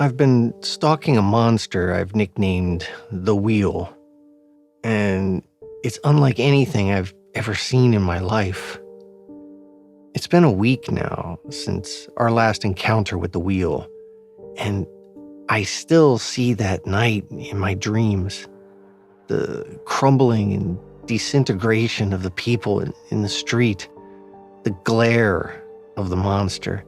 I've been stalking a monster I've nicknamed the Wheel, and it's unlike anything I've ever seen in my life. It's been a week now since our last encounter with the Wheel, and I still see that night in my dreams. The crumbling and disintegration of the people in the street, the glare of the monster.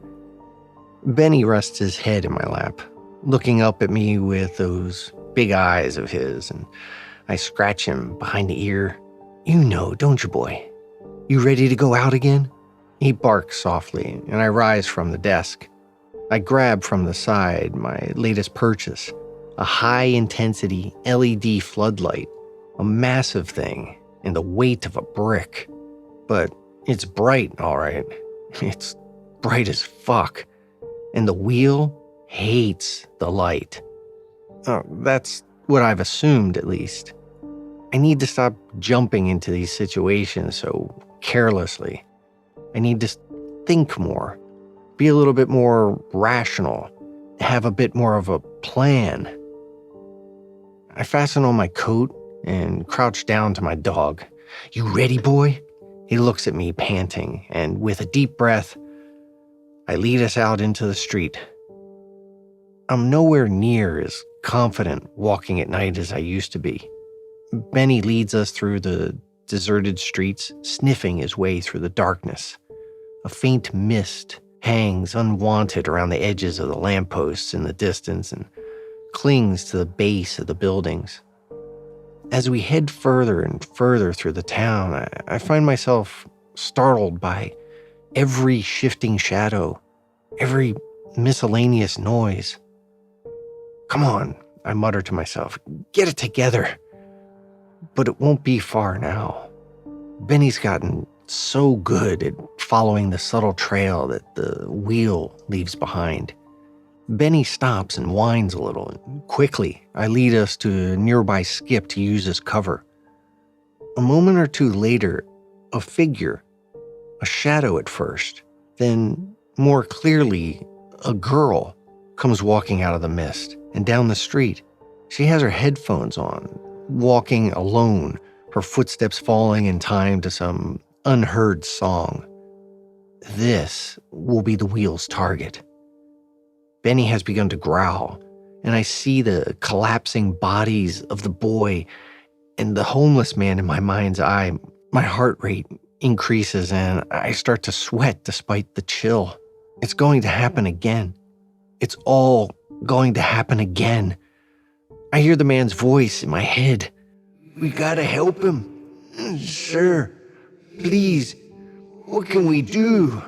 Benny rests his head in my lap, looking up at me with those big eyes of his, and I scratch him behind the ear. You know, don't you, boy? You ready to go out again? He barks softly, and I rise from the desk. I grab from the side my latest purchase, a high-intensity LED floodlight, a massive thing and the weight of a brick. But it's bright, all right. It's bright as fuck. And the Wheel hates the light. Oh, that's what I've assumed, at least. I need to stop jumping into these situations so carelessly. I need to think more, be a little bit more rational, have a bit more of a plan. I fasten on my coat and crouch down to my dog. You ready, boy? He looks at me, panting, and with a deep breath, I lead us out into the street. I'm nowhere near as confident walking at night as I used to be. Benny leads us through the deserted streets, sniffing his way through the darkness. A faint mist hangs unwanted around the edges of the lampposts in the distance and clings to the base of the buildings. As we head further and further through the town, I find myself startled by every shifting shadow, every miscellaneous noise. Come on, I mutter to myself, get it together. But it won't be far now. Benny's gotten so good at following the subtle trail that the Wheel leaves behind. Benny stops and whines a little, and quickly I lead us to a nearby skip to use as cover. A moment or two later, a figure, a shadow at first, then more clearly, a girl comes walking out of the mist and down the street. She has her headphones on, walking alone, her footsteps falling in time to some unheard song. This will be the Wheel's target. Benny has begun to growl, and I see the collapsing bodies of the boy and the homeless man in my mind's eye. My heart rate increases, and I start to sweat despite the chill. It's going to happen again. It's all going to happen again. I hear the man's voice in my head. We gotta help him. Sir, please, what can we do?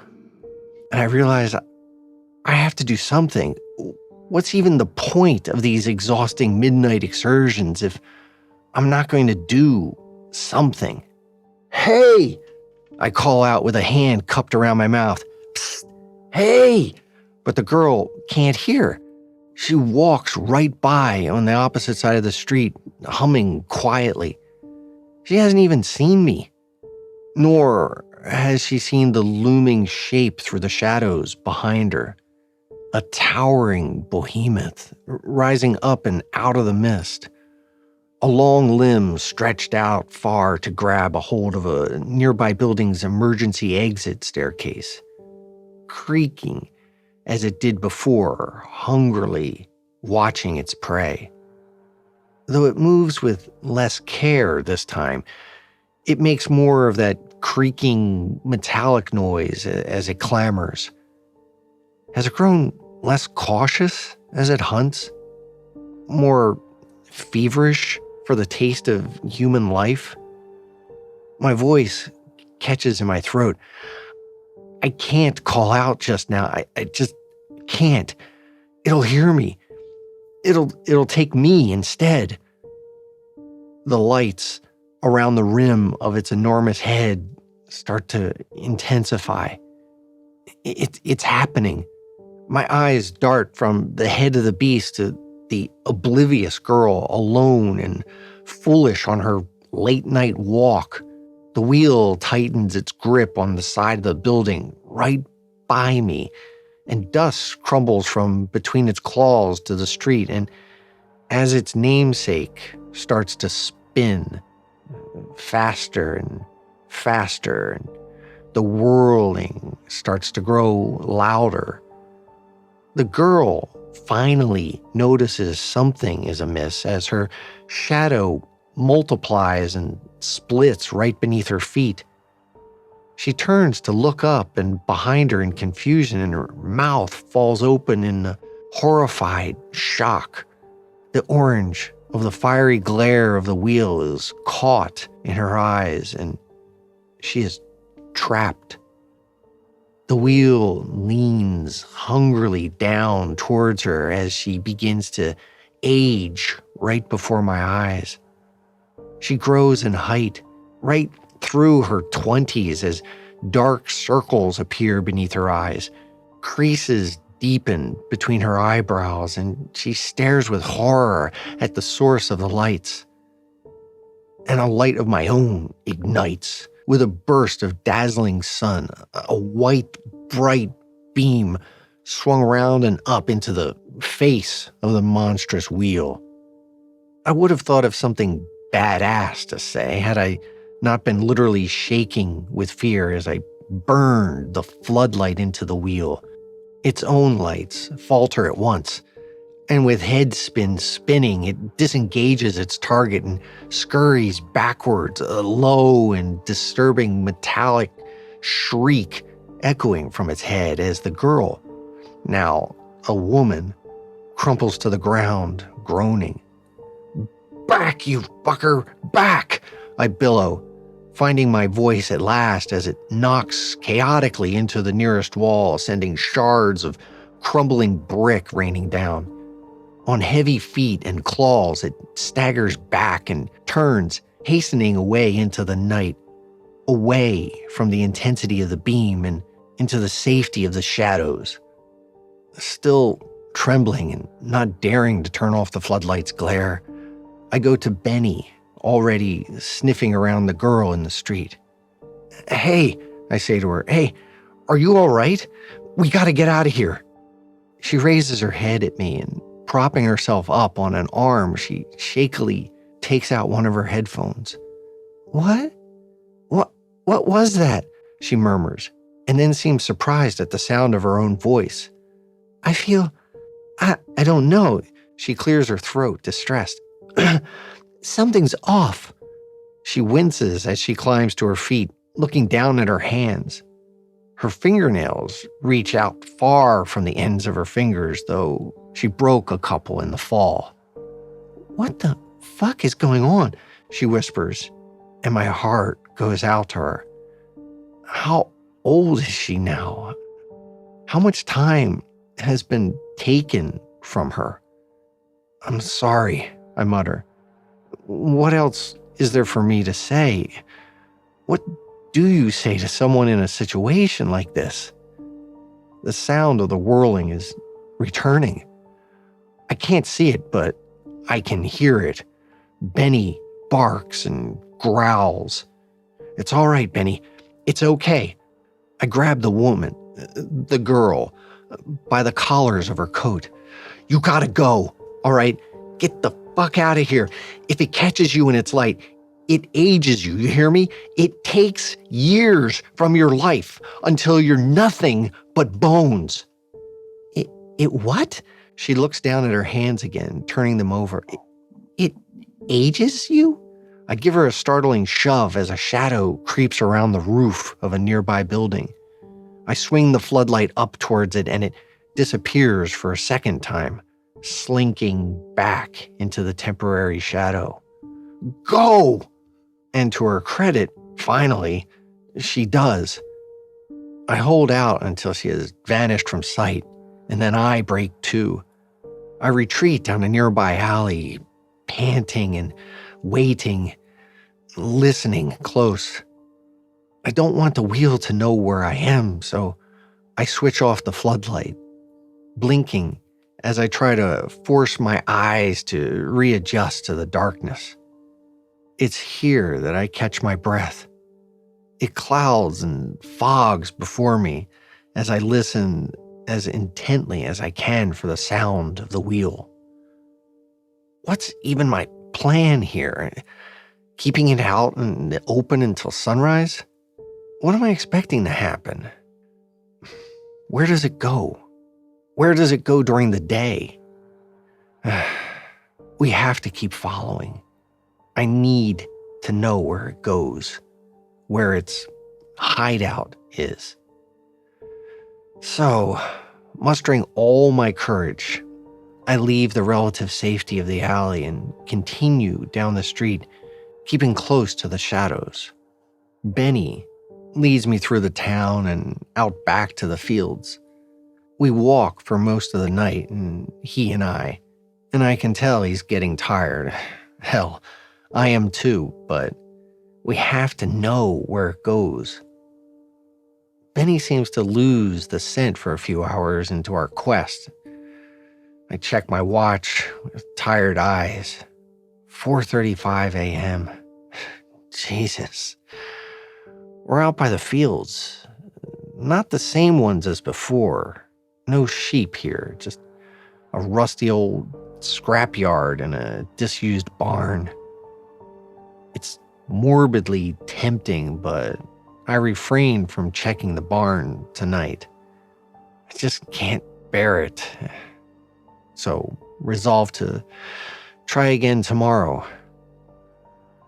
And I realize I have to do something. What's even the point of these exhausting midnight excursions if I'm not going to do something? Hey! I call out with a hand cupped around my mouth. Psst! Hey! But the girl can't hear. She walks right by on the opposite side of the street, humming quietly. She hasn't even seen me. Nor has she seen the looming shape through the shadows behind her. A towering behemoth rising up and out of the mist. A long limb stretched out far to grab a hold of a nearby building's emergency exit staircase. Creaking as it did before, hungrily watching its prey. Though it moves with less care this time, it makes more of that creaking metallic noise as it clamors. Has it grown less cautious as it hunts? More feverish for the taste of human life? My voice catches in my throat. I can't call out just now. I just can't. It'll hear me. It'll take me instead. The lights around the rim of its enormous head start to intensify. It's happening. My eyes dart from the head of the beast to the oblivious girl alone and foolish on her late night walk. The Wheel tightens its grip on the side of the building right by me and dust crumbles from between its claws to the street, and as its namesake starts to spin faster and faster, and the whirling starts to grow louder, the girl finally notices something is amiss as her shadow multiplies and splits right beneath her feet. She turns to look up, and behind her in confusion, and her mouth falls open in a horrified shock. The orange of the fiery glare of the wheel is caught in her eyes, and she is trapped. The wheel leans hungrily down towards her as she begins to age right before my eyes. She grows in height right through her 20s as dark circles appear beneath her eyes. Creases deepen between her eyebrows, and she stares with horror at the source of the lights. And a light of my own ignites with a burst of dazzling sun. A white, bright beam swung round and up into the face of the monstrous wheel. I would have thought of something badass to say had I not been literally shaking with fear as I burned the floodlight into the wheel. Its own lights falter at once, and with head spinning, it disengages its target and scurries backwards, a low and disturbing metallic shriek echoing from its head as the girl, now a woman, crumples to the ground, groaning. "Back, you fucker, back!" I billow, finding my voice at last as it knocks chaotically into the nearest wall, sending shards of crumbling brick raining down. On heavy feet and claws, it staggers back and turns, hastening away into the night, away from the intensity of the beam and into the safety of the shadows. Still trembling and not daring to turn off the floodlight's glare, I go to Benny, already sniffing around the girl in the street. "Hey," I say to her, "hey, are you all right? We gotta get out of here." She raises her head at me, and propping herself up on an arm, she shakily takes out one of her headphones. What was that?" she murmurs, and then seems surprised at the sound of her own voice. I don't know." She clears her throat, distressed. "Something's off." She winces as she climbs to her feet, looking down at her hands. Her fingernails reach out far from the ends of her fingers, though she broke a couple in the fall. "What the fuck is going on?" she whispers, and my heart goes out to her. How old is she now? How much time has been taken from her? "I'm sorry," I mutter. What else is there for me to say? What do you say to someone in a situation like this? The sound of the whirling is returning. I can't see it, but I can hear it. Benny barks and growls. "It's all right, Benny. It's okay." I grab the woman, the girl, by the collars of her coat. "You gotta go, all right? Get the fuck out of here. If it catches you in its light, it ages you hear me? It takes years from your life until you're nothing but bones." It what?" She looks down at her hands again, turning them over. It ages you?" I give her a startling shove as a shadow creeps around the roof of a nearby building. I swing the floodlight up towards it, and it disappears for a second time, slinking back into the temporary shadow. "Go!" And to her credit, finally, she does. I hold out until she has vanished from sight, and then I break too. I retreat down a nearby alley, panting and waiting, listening close. I don't want the wheel to know where I am, so I switch off the floodlight, blinking as I try to force my eyes to readjust to the darkness. It's here that I catch my breath. It clouds and fogs before me as I listen as intently as I can for the sound of the wheel. What's even my plan here? Keeping it out in the open until sunrise? What am I expecting to happen? Where does it go? Where does it go during the day? We have to keep following. I need to know where it goes, where its hideout is. So, mustering all my courage, I leave the relative safety of the alley and continue down the street, keeping close to the shadows. Benny leads me through the town and out back to the fields. We walk for most of the night, and I can tell he's getting tired. Hell, I am too, but we have to know where it goes. Benny seems to lose the scent for a few hours into our quest. I check my watch with tired eyes. 4:35 a.m. Jesus. We're out by the fields. Not the same ones as before. No sheep here, just a rusty old scrapyard and a disused barn. It's morbidly tempting, but I refrain from checking the barn tonight. I just can't bear it. So, resolve to try again tomorrow.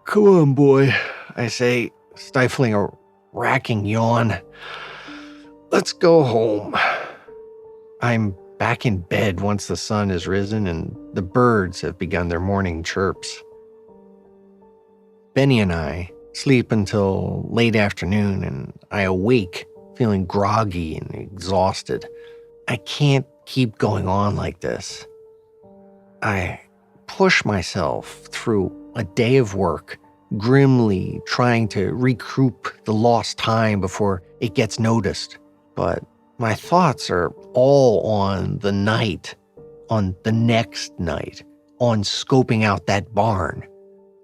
Come on, boy, I say, stifling a racking yawn. Let's go home. I'm back in bed once the sun has risen and the birds have begun their morning chirps. Benny and I sleep until late afternoon, and I awake feeling groggy and exhausted. I can't keep going on like this. I push myself through a day of work, grimly trying to recoup the lost time before it gets noticed. But my thoughts are all on the night, on the next night, on scoping out that barn,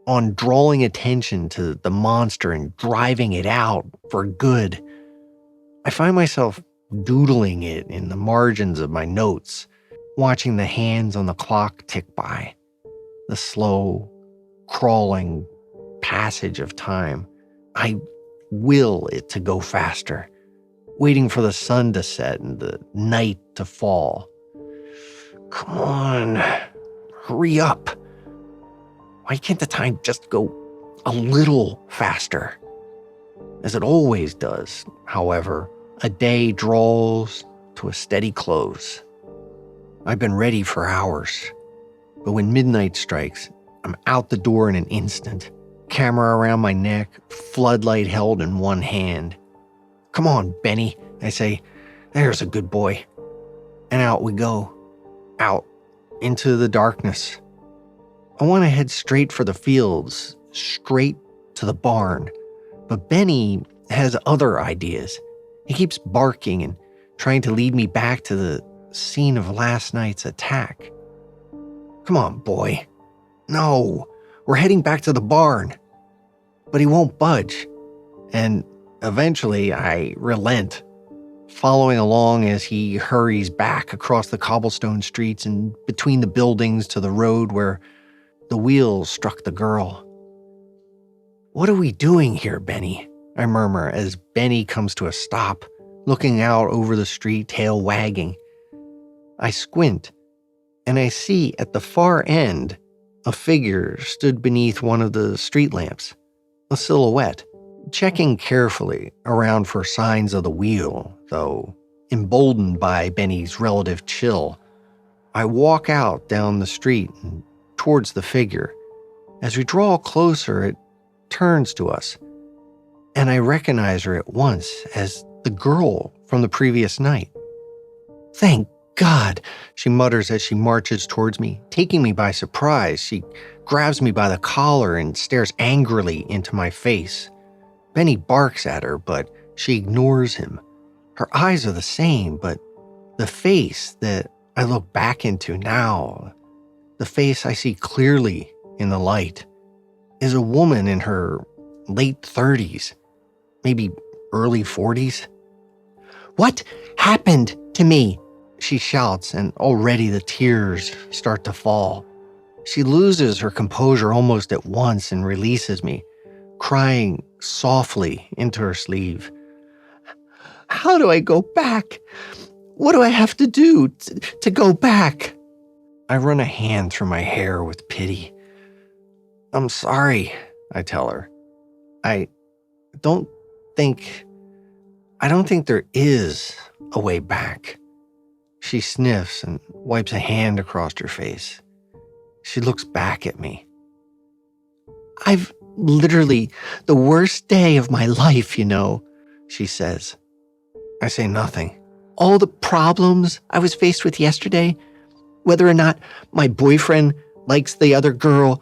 on drawing attention to the monster and driving it out for good. I find myself doodling it in the margins of my notes, watching the hands on the clock tick by, the slow, crawling passage of time. I will it to go faster, waiting for the sun to set and the night to fall. Come on, hurry up. Why can't the time just go a little faster? As it always does, however, a day draws to a steady close. I've been ready for hours, but when midnight strikes, I'm out the door in an instant, camera around my neck, floodlight held in one hand. Come on, Benny, I say, there's a good boy. And out we go, out into the darkness. I want to head straight for the fields, straight to the barn, but Benny has other ideas. He keeps barking and trying to lead me back to the scene of last night's attack. Come on, boy. No, we're heading back to the barn. But he won't budge. And eventually I relent, following along as he hurries back across the cobblestone streets and between the buildings to the road where the wheel struck the girl. What are we doing here, Benny? I murmur as Benny comes to a stop, looking out over the street, tail wagging. I squint, and I see at the far end a figure stood beneath one of the street lamps, a silhouette, checking carefully around for signs of the wheel, though emboldened by Benny's relative chill. I walk out down the street and towards the figure. As we draw closer, it turns to us, and I recognize her at once as the girl from the previous night. Thank God, she mutters as she marches towards me, taking me by surprise. She grabs me by the collar and stares angrily into my face. Benny barks at her, but she ignores him. Her eyes are the same, but the face that I look back into now, the face I see clearly in the light, is a woman in her late 30s, maybe early 40s. What happened to me? She shouts, and already the tears start to fall. She loses her composure almost at once and releases me, crying softly into her sleeve. How do I go back? What do I have to do to go back? I run a hand through my hair with pity. I'm sorry, I tell her. I don't think there is a way back. She sniffs and wipes a hand across her face. She looks back at me. I've literally the worst day of my life, she says. I say nothing. All the problems I was faced with yesterday, whether or not my boyfriend likes the other girl,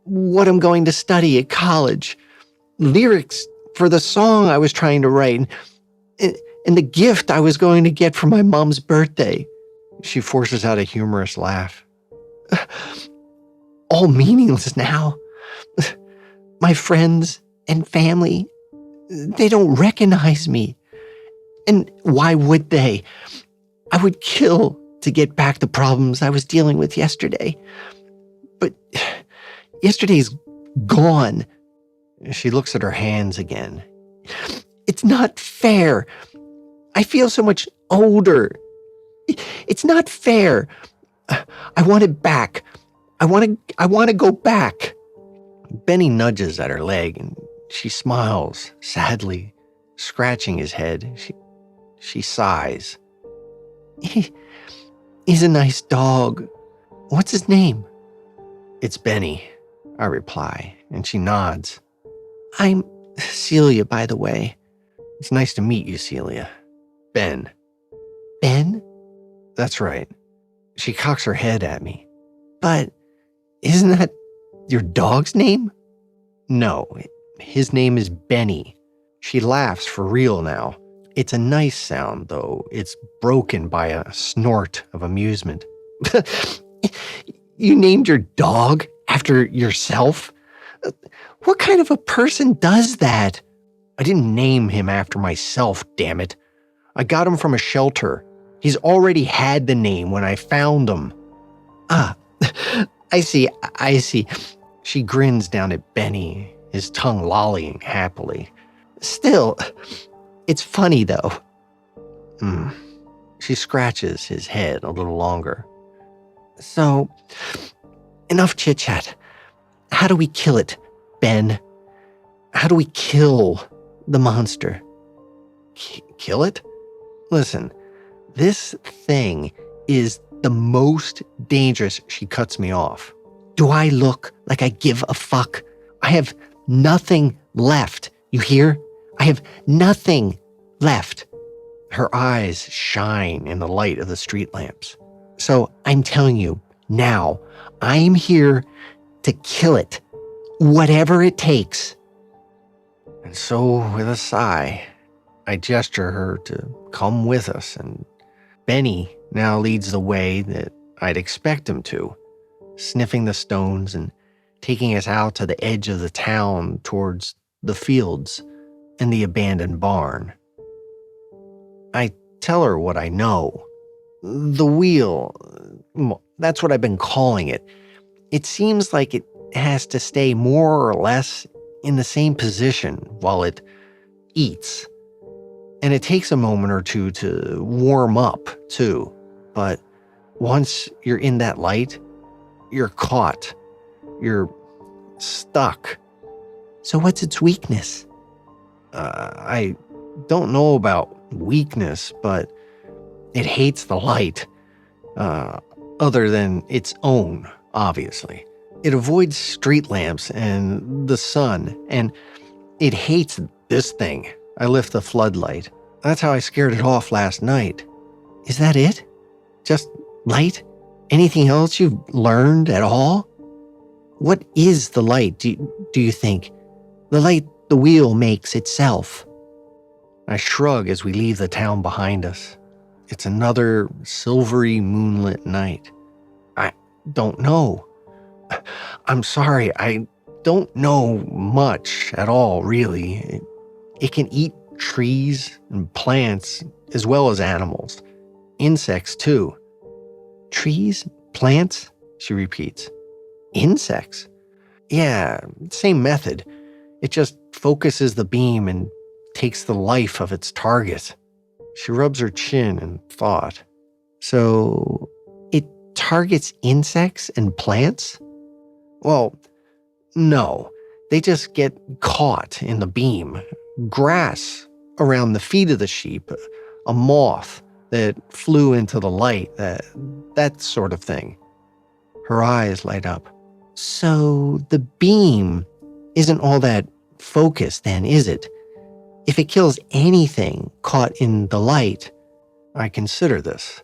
what I'm going to study at college, lyrics for the song I was trying to write, and the gift I was going to get for my mom's birthday. She forces out a humorous laugh. All meaningless now. My friends and family, they don't recognize me. And why would they? I would kill to get back the problems I was dealing with yesterday. But yesterday's gone. She looks at her hands again. It's not fair. I feel so much older. It's not fair. I want it back. I want to go back. Benny nudges at her leg and she smiles sadly, scratching his head. She sighs. He's a nice dog. What's his name? It's Benny, I reply, and she nods. I'm Celia, by the way. It's nice to meet you, Celia. Ben. Ben? That's right. She cocks her head at me. But isn't that your dog's name? No, his name is Benny. She laughs for real now. It's a nice sound, though. It's broken by a snort of amusement. You named your dog after yourself? What kind of a person does that? I didn't name him after myself, damn it. I got him from a shelter. He's already had the name when I found him. Ah, I see. She grins down at Benny, his tongue lollying happily. Still, it's funny though. She scratches his head a little longer. So, enough chit-chat. How do we kill it, Ben? How do we kill the monster? Kill it? Listen, this thing is the most dangerous. She cuts me off. Do I look like I give a fuck? I have nothing left. You hear? I have nothing left. Her eyes shine in the light of the street lamps. So I'm telling you, now, I'm here to kill it. Whatever it takes. And so, with a sigh, I gesture her to come with us, and Benny now leads the way that I'd expect him to, sniffing the stones and taking us out to the edge of the town towards the fields and the abandoned barn. I tell her what I know. The wheel, that's what I've been calling it. It seems like it has to stay more or less in the same position while it eats. And it takes a moment or two to warm up, too. But once you're in that light, you're caught. You're stuck. So what's its weakness? I don't know about weakness, but it hates the light. Other than its own, obviously. It avoids street lamps and the sun, and it hates this thing. I lift the floodlight. That's how I scared it off last night. Is that it? Just light? Anything else you've learned at all? What is the light, do you think? The light the wheel makes itself. I shrug as we leave the town behind us. It's another silvery moonlit night. I don't know. I'm sorry, I don't know much at all, really. It can eat trees and plants as well as animals. insects too. Trees? Plants? She repeats. Insects? Yeah, same method. It just focuses the beam and takes the life of its target. She rubs her chin in thought. So, it targets insects and plants? Well, no. They just get caught in the beam. Grass around the feet of the sheep, a moth that flew into the light, that sort of thing. Her eyes light up. So the beam isn't all that focused then, is it? If it kills anything caught in the light, I consider this.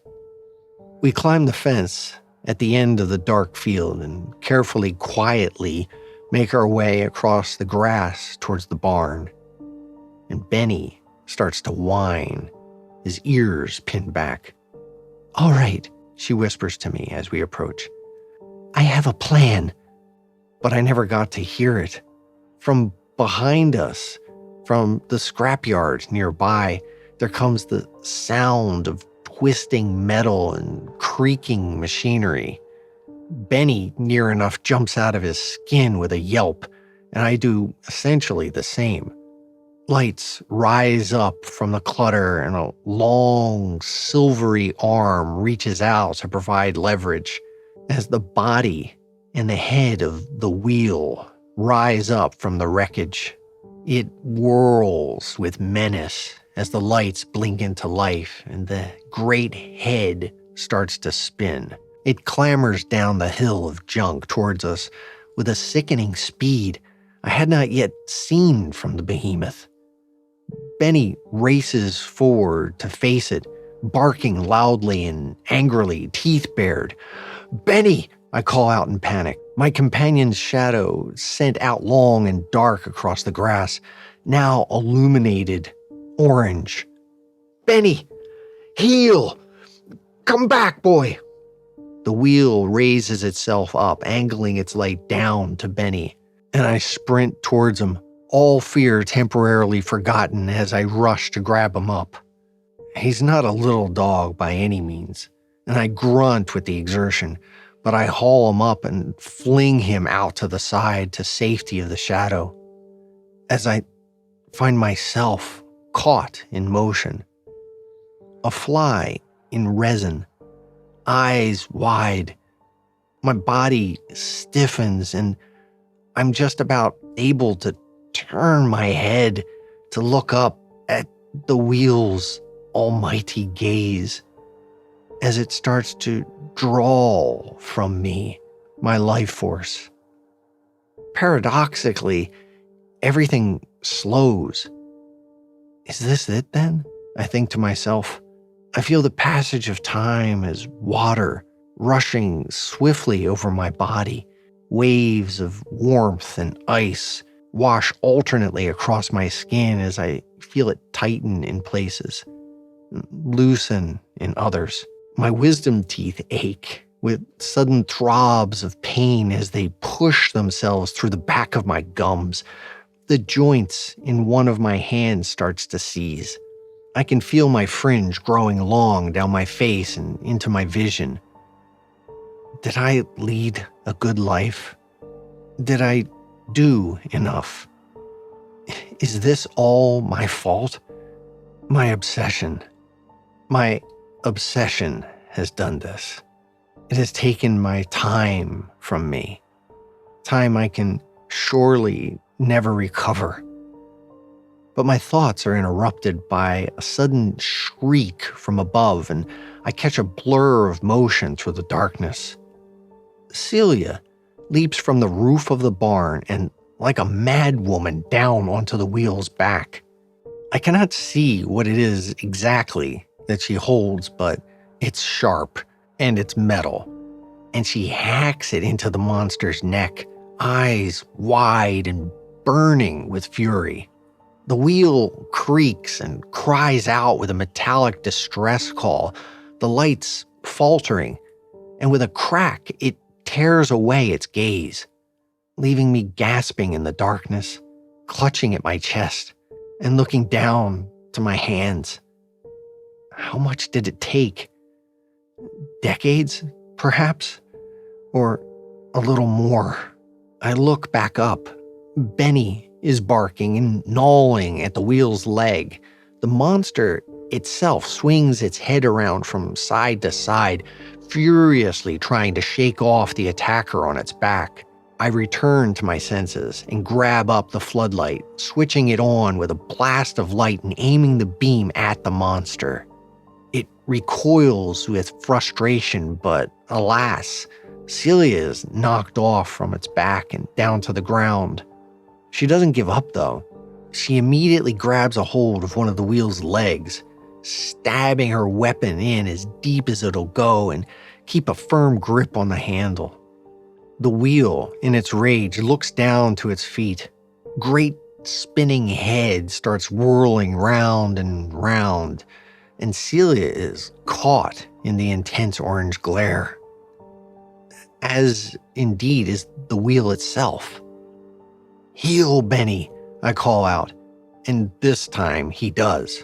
We climb the fence at the end of the dark field and carefully, quietly make our way across the grass towards the barn. And Benny starts to whine, his ears pinned back. All right, she whispers to me as we approach. I have a plan, but I never got to hear it. From behind us, from the scrapyard nearby, there comes the sound of twisting metal and creaking machinery. Benny, near enough, jumps out of his skin with a yelp, and I do essentially the same. Lights rise up from the clutter, and a long, silvery arm reaches out to provide leverage as the body and the head of the wheel rise up from the wreckage. It whirls with menace as the lights blink into life and the great head starts to spin. It clambers down the hill of junk towards us with a sickening speed I had not yet seen from the behemoth. Benny races forward to face it, barking loudly and angrily, teeth bared. Benny! I call out in panic. My companion's shadow sent out long and dark across the grass, now illuminated orange. Benny! Heel! Come back, boy! The wheel raises itself up, angling its light down to Benny, and I sprint towards him, all fear temporarily forgotten as I rush to grab him up. He's not a little dog by any means, and I grunt with the exertion, but I haul him up and fling him out to the side to safety of the shadow. As I find myself caught in motion, a fly in resin, eyes wide, my body stiffens and I'm just about able to turn my head to look up at the wheel's almighty gaze as it starts to draw from me my life force. Paradoxically, everything slows. Is this it then? I think to myself. I feel the passage of time as water rushing swiftly over my body. Waves of warmth and ice wash alternately across my skin as I feel it tighten in places, loosen in others. My wisdom teeth ache with sudden throbs of pain as they push themselves through the back of my gums. The joints in one of my hands starts to seize. I can feel my fringe growing long down my face and into my vision. Did I lead a good life? Did I do enough? Is this all my fault? My obsession has done this. It has taken my time from me. Time I can surely never recover. But my thoughts are interrupted by a sudden shriek from above, and I catch a blur of motion through the darkness. Celia leaps from the roof of the barn and, like a mad woman, down onto the wheel's back. I cannot see what it is exactly that she holds, but it's sharp and it's metal, and she hacks it into the monster's neck, eyes wide and burning with fury. The wheel creaks and cries out with a metallic distress call, the lights faltering, and with a crack, it tears away its gaze, leaving me gasping in the darkness, clutching at my chest, and looking down to my hands. How much did it take? Decades, perhaps? Or a little more. I look back up. Benny is barking and gnawing at the wheel's leg. The monster itself swings its head around from side to side, furiously trying to shake off the attacker on its back. I return to my senses and grab up the floodlight, switching it on with a blast of light and aiming the beam at the monster. It recoils with frustration, but alas, Celia is knocked off from its back and down to the ground. She doesn't give up, though. She immediately grabs a hold of one of the wheel's legs, stabbing her weapon in as deep as it'll go and keep a firm grip on the handle. The wheel, in its rage, looks down to its feet. Great spinning head starts whirling round and round, and Celia is caught in the intense orange glare. As indeed is the wheel itself. "Heal, Benny," I call out, and this time he does,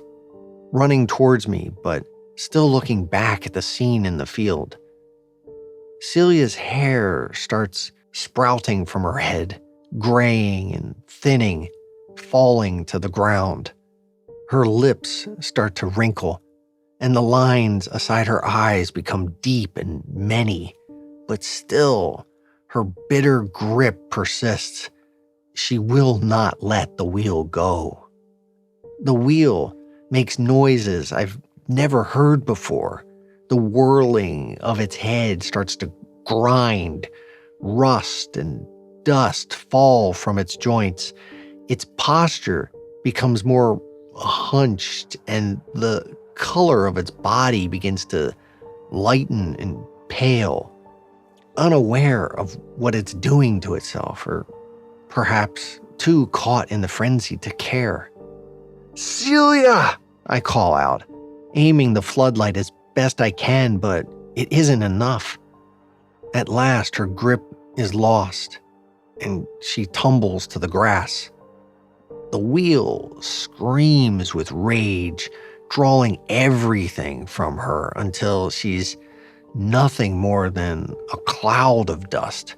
running towards me, but still looking back at the scene in the field. Celia's hair starts sprouting from her head, graying and thinning, falling to the ground. Her lips start to wrinkle, and the lines aside her eyes become deep and many, but still, her bitter grip persists. She will not let the wheel go. The wheel makes noises I've never heard before. The whirling of its head starts to grind. Rust and dust fall from its joints. Its posture becomes more hunched, and the color of its body begins to lighten and pale, unaware of what it's doing to itself, or perhaps too caught in the frenzy to care. "Celia!" I call out, aiming the floodlight as best I can, but it isn't enough. At last, her grip is lost, and she tumbles to the grass. The wheel screams with rage, drawing everything from her until she's nothing more than a cloud of dust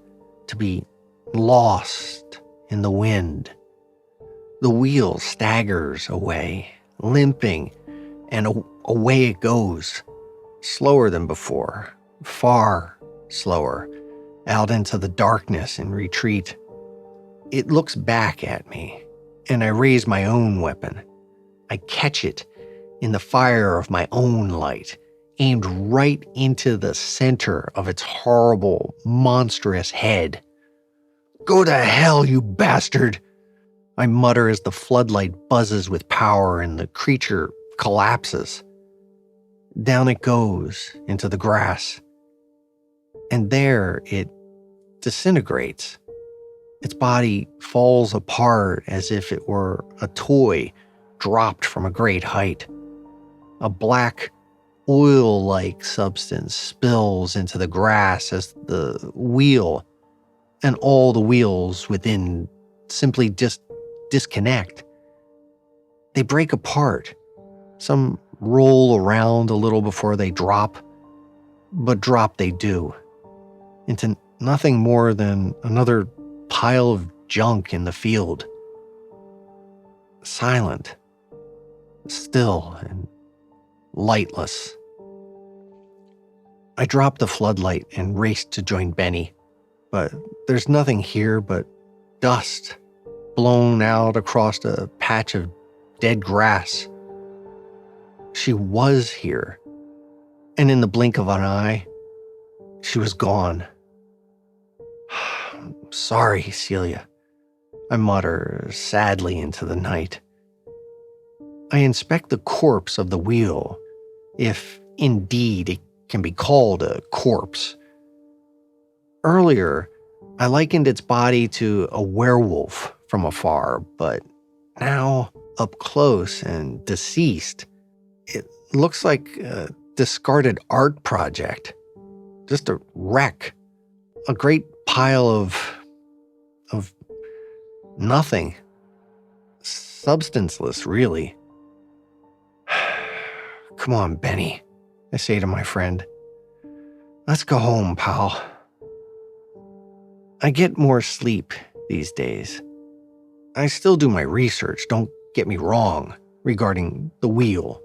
to be lost in the wind. The wheel staggers away, limping, and away it goes, slower than before, far slower, out into the darkness and retreat. It looks back at me, and I raise my own weapon. I catch it in the fire of my own light, aimed right into the center of its horrible, monstrous head. "Go to hell, you bastard!" I mutter as the floodlight buzzes with power and the creature collapses. Down it goes into the grass. And there it disintegrates. Its body falls apart as if it were a toy dropped from a great height. A black, oil-like substance spills into the grass as the wheel and all the wheels within simply just disconnect. They break apart. Some roll around a little before they drop, but drop they do, into nothing more than another pile of junk in the field. Silent, still, and lightless. I drop the floodlight and race to join Benny, but there's nothing here but dust blown out across a patch of dead grass. She was here, and in the blink of an eye, she was gone. "Sorry, Celia," I mutter sadly into the night. I inspect the corpse of the wheel, if indeed it can be called a corpse. Earlier, I likened its body to a werewolf from afar, but now, up close and deceased, it looks like a discarded art project. Just a wreck. A great pile of nothing. Substanceless, really. "Come on, Benny," I say to my friend. Let's go home, pal. I get more sleep these days. I still do my research, don't get me wrong, regarding the wheel.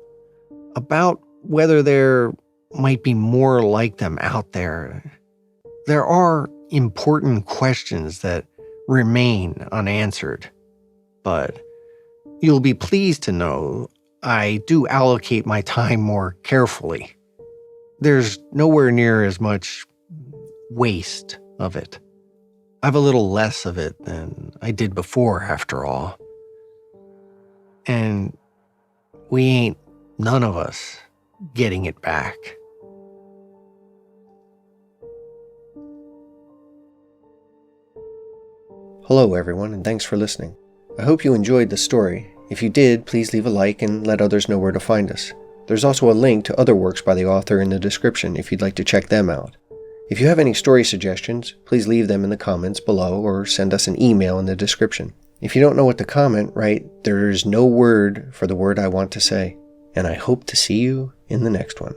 About whether there might be more like them out there. There are important questions that remain unanswered. But you'll be pleased to know I do allocate my time more carefully. There's nowhere near as much waste of it. I've a little less of it than I did before, after all. And we ain't, none of us, getting it back. Hello everyone, and thanks for listening. I hope you enjoyed the story. If you did, please leave a like and let others know where to find us. There's also a link to other works by the author in the description if you'd like to check them out. If you have any story suggestions, please leave them in the comments below or send us an email in the description. If you don't know what to comment, write, "There's no word for the word I want to say." And I hope to see you in the next one.